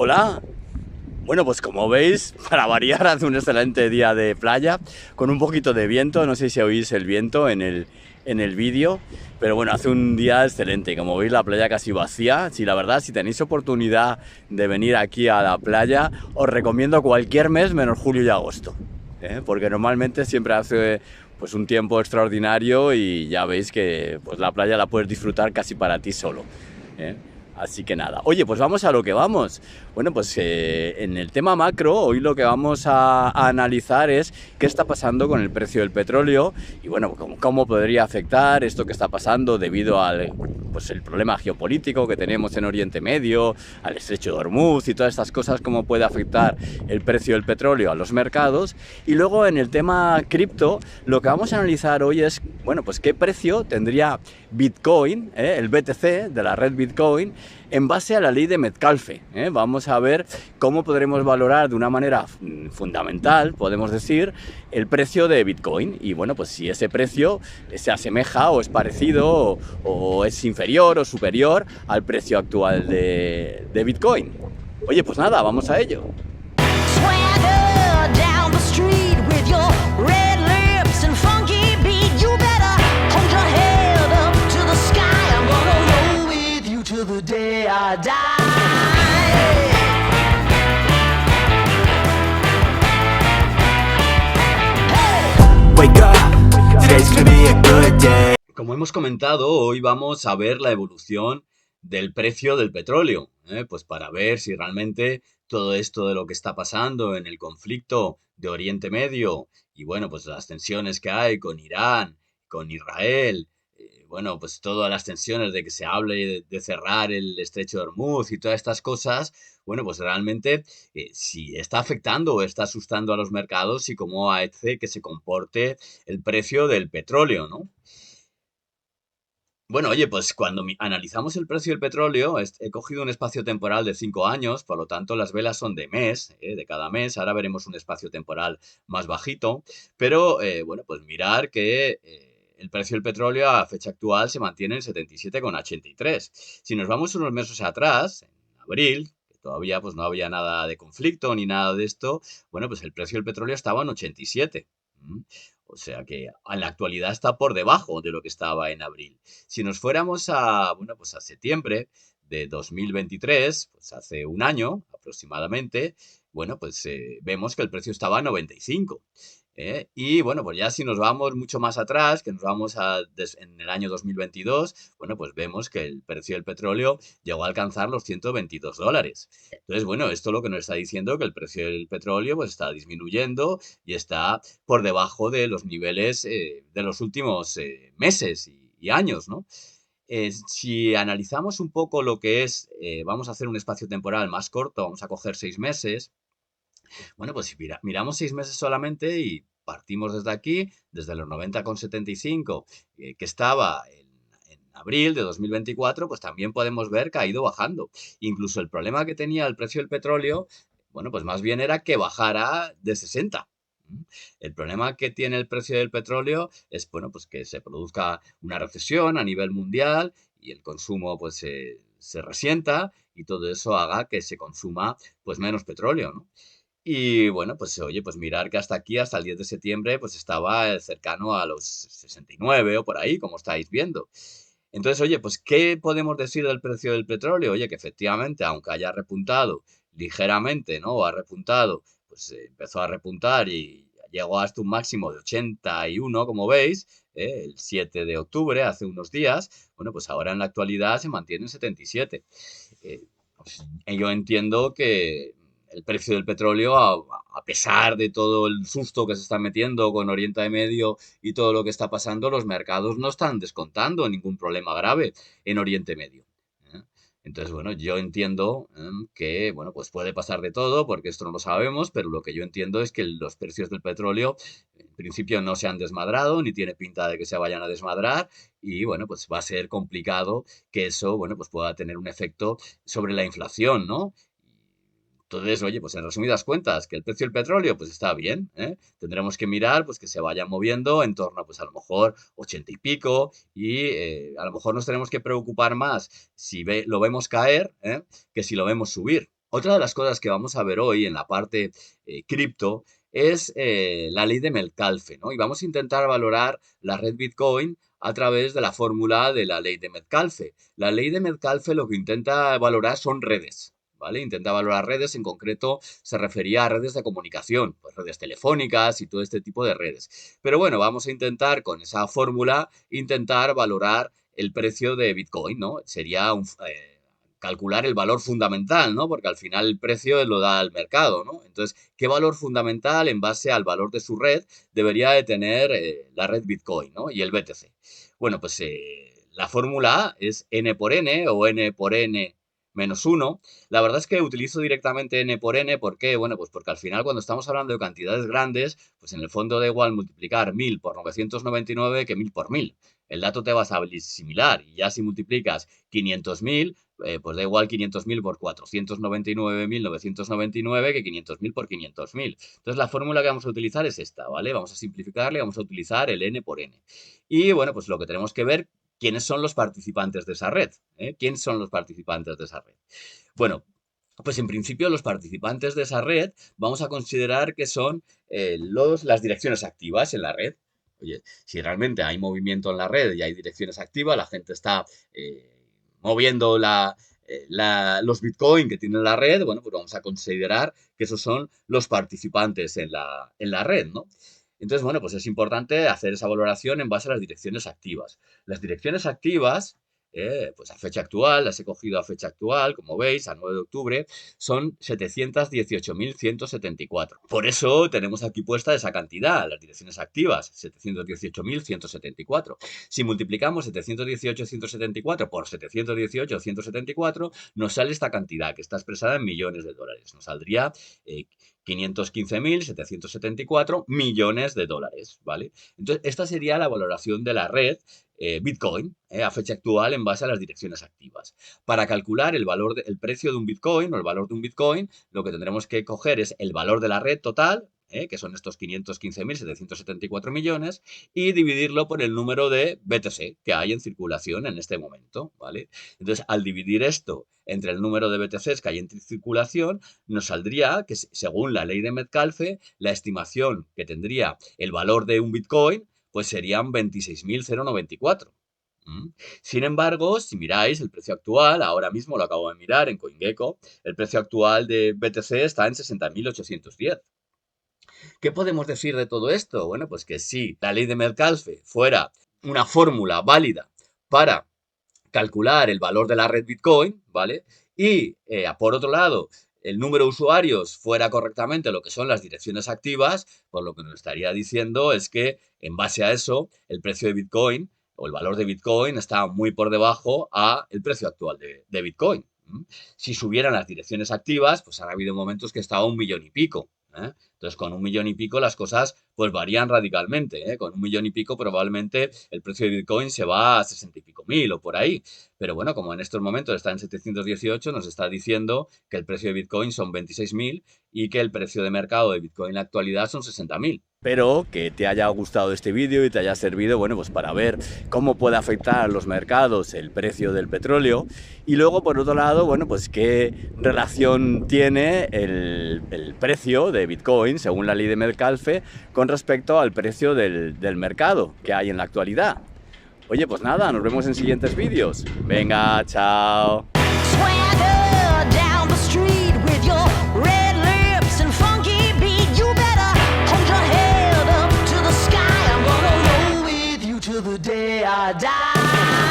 Hola. Bueno, pues como veis, para variar, hace un excelente día de playa, con un poquito de viento, no sé si oís el viento en el vídeo, pero bueno, hace un día excelente, como veis la playa casi vacía. Si la verdad, si tenéis oportunidad de venir aquí a la playa, os recomiendo cualquier mes menos julio y agosto, porque normalmente siempre hace pues un tiempo extraordinario y ya veis que pues la playa la puedes disfrutar casi para ti solo, ¿eh? Así que nada. Oye, pues vamos a lo que vamos. Bueno, pues en el tema macro, hoy lo que vamos a analizar es qué está pasando con el precio del petróleo y bueno, cómo podría afectar esto que está pasando debido al pues el problema geopolítico que tenemos en Oriente Medio, al estrecho de Hormuz y todas estas cosas, cómo puede afectar el precio del petróleo a los mercados. Y luego en el tema cripto, lo que vamos a analizar hoy es, bueno, pues qué precio tendría Bitcoin, el BTC de la red Bitcoin, en base a la ley de Metcalfe. Vamos a ver cómo podremos valorar de una manera fundamental, podemos decir, el precio de Bitcoin. Y bueno, pues si ese precio se asemeja o es parecido o es inferior o superior al precio actual de Bitcoin. Oye, pues nada, vamos a ello. Swagger down the street with your red lips and funky beat. You better hold your head up to the sky. I'm gonna roll with you till the day I die. Hey! Wake up, today's gonna be a good day. Como hemos comentado, hoy vamos a ver la evolución del precio del petróleo, pues para ver si realmente todo esto de lo que está pasando en el conflicto de Oriente Medio y bueno, pues las tensiones que hay con Irán, con Israel, bueno, pues todas las tensiones de que se hable de cerrar el estrecho de Hormuz y todas estas cosas, bueno, pues realmente si está afectando o está asustando a los mercados y cómo hace que se comporte el precio del petróleo, ¿no? Bueno, oye, pues cuando analizamos el precio del petróleo, he cogido un espacio temporal de 5 años, por lo tanto las velas son de mes, de cada mes. Ahora veremos un espacio temporal más bajito, pero bueno, pues mirar que el precio del petróleo a fecha actual se mantiene en 77,83. Si nos vamos unos meses atrás, en abril, que todavía pues no había nada de conflicto ni nada de esto, bueno, pues el precio del petróleo estaba en 87. ¿Mm? O sea que en la actualidad está por debajo de lo que estaba en abril. Si nos fuéramos a, bueno, pues a septiembre de 2023, pues hace un año aproximadamente, bueno, pues vemos que el precio estaba a 95. Y bueno, pues ya si nos vamos mucho más atrás, que nos vamos en el año 2022, bueno, pues vemos que el precio del petróleo llegó a alcanzar los $122. Entonces, bueno, esto lo que nos está diciendo que el precio del petróleo pues está disminuyendo y está por debajo de los niveles de los últimos meses y años, ¿no? Si analizamos un poco lo que es, vamos a hacer un espacio temporal más corto, vamos a coger 6 meses. Bueno, pues si miramos 6 meses solamente y partimos desde aquí, desde los 90,75 que estaba en abril de 2024, pues también podemos ver que ha ido bajando. Incluso el problema que tenía el precio del petróleo, bueno, pues más bien era que bajara de 60. El problema que tiene el precio del petróleo es, bueno, pues que se produzca una recesión a nivel mundial y el consumo pues se resienta y todo eso haga que se consuma pues menos petróleo, ¿no? Y bueno, pues oye, pues mirar que hasta aquí, hasta el 10 de septiembre, pues estaba cercano a los 69 o por ahí, como estáis viendo. Entonces, oye, pues ¿qué podemos decir del precio del petróleo? Oye, que efectivamente, aunque haya repuntado ligeramente, ¿no? O ha repuntado, pues empezó a repuntar y llegó hasta un máximo de 81, como veis, el 7 de octubre, hace unos días. Bueno, pues ahora en la actualidad se mantiene en 77. Pues, yo entiendo que el precio del petróleo, a pesar de todo el susto que se está metiendo con Oriente Medio y todo lo que está pasando, los mercados no están descontando ningún problema grave en Oriente Medio. ¿Eh? Entonces, bueno, yo entiendo que, bueno, pues puede pasar de todo, porque esto no lo sabemos, pero lo que yo entiendo es que los precios del petróleo, en principio, no se han desmadrado, ni tiene pinta de que se vayan a desmadrar, y, bueno, pues va a ser complicado que eso, bueno, pues pueda tener un efecto sobre la inflación, ¿no? Entonces, oye, pues en resumidas cuentas, que el precio del petróleo pues está bien, ¿eh? Tendremos que mirar pues que se vaya moviendo en torno pues a lo mejor 80 y pico y a lo mejor nos tenemos que preocupar más si lo vemos caer, que si lo vemos subir. Otra de las cosas que vamos a ver hoy en la parte cripto es la ley de Metcalfe, ¿no? Y vamos a intentar valorar la red Bitcoin a través de la fórmula de la ley de Metcalfe. La ley de Metcalfe lo que intenta valorar son redes, ¿vale? Intenta valorar redes, en concreto se refería a redes de comunicación, pues redes telefónicas y todo este tipo de redes. Pero bueno, vamos a intentar con esa fórmula intentar valorar el precio de Bitcoin, ¿no? Sería calcular el valor fundamental, ¿no? Porque al final el precio lo da el mercado, ¿no? Entonces, ¿qué valor fundamental en base al valor de su red debería de tener la red Bitcoin, ¿no? Y el BTC. Bueno, pues la fórmula A es N por N o N por N menos 1. La verdad es que utilizo directamente N por N, ¿por qué? Bueno, pues porque al final cuando estamos hablando de cantidades grandes, pues en el fondo da igual multiplicar 1000 por 999 que 1000 por 1000. El dato te va a salir similar y ya si multiplicas 500.000, pues da igual 500.000 por 499.999 que 500.000 por 500.000. Entonces la fórmula que vamos a utilizar es esta, ¿vale? Vamos a simplificarle, vamos a utilizar el N por N. Y bueno, pues lo que tenemos que ver, ¿quiénes son los participantes de esa red? ¿Quiénes son los participantes de esa red? Bueno, pues en principio los participantes de esa red vamos a considerar que son las direcciones activas en la red. Oye, si realmente hay movimiento en la red y hay direcciones activas, la gente está moviendo los Bitcoin que tiene la red, bueno, pues vamos a considerar que esos son los participantes en la red, ¿no? Entonces, bueno, pues es importante hacer esa valoración en base a las direcciones activas. Las direcciones activas, pues a fecha actual, las he cogido a fecha actual, como veis, a 9 de octubre, son 718.174. Por eso tenemos aquí puesta esa cantidad, las direcciones activas, 718.174. Si multiplicamos 718.174 por 718.174, nos sale esta cantidad que está expresada en millones de dólares. Nos saldría 515.774 millones de dólares, ¿vale? Entonces, esta sería la valoración de la red Bitcoin a fecha actual en base a las direcciones activas. Para calcular el precio de un Bitcoin o el valor de un Bitcoin, lo que tendremos que coger es el valor de la red total, que son estos 515.774 millones, y dividirlo por el número de BTC que hay en circulación en este momento, ¿vale? Entonces, al dividir esto entre el número de BTCs que hay en circulación, nos saldría que, según la ley de Metcalfe, la estimación que tendría el valor de un Bitcoin, pues serían 26.094. Sin embargo, si miráis el precio actual, ahora mismo lo acabo de mirar en CoinGecko, el precio actual de BTC está en 60.810. ¿Qué podemos decir de todo esto? Bueno, pues que si la ley de Metcalfe fuera una fórmula válida para calcular el valor de la red Bitcoin, ¿vale? Y por otro lado, el número de usuarios fuera correctamente lo que son las direcciones activas, pues lo que nos estaría diciendo es que en base a eso, el precio de Bitcoin o el valor de Bitcoin está muy por debajo a el precio actual de Bitcoin. Si subieran las direcciones activas, pues han habido momentos que estaba 1 millón y pico. Entonces, con 1 millón y pico las cosas pues varían radicalmente. Con 1 millón y pico probablemente el precio de Bitcoin se va a 60 y pico mil o por ahí. Pero bueno, como en estos momentos está en 718, nos está diciendo que el precio de Bitcoin son 26.000 y que el precio de mercado de Bitcoin en la actualidad son 60.000. Espero que te haya gustado este vídeo y te haya servido, bueno, pues para ver cómo puede afectar a los mercados el precio del petróleo y luego, por otro lado, bueno, pues qué relación tiene el precio de Bitcoin, según la ley de Metcalfe, con respecto al precio del mercado que hay en la actualidad. Oye, pues nada, nos vemos en siguientes vídeos. Venga, chao. The day I die.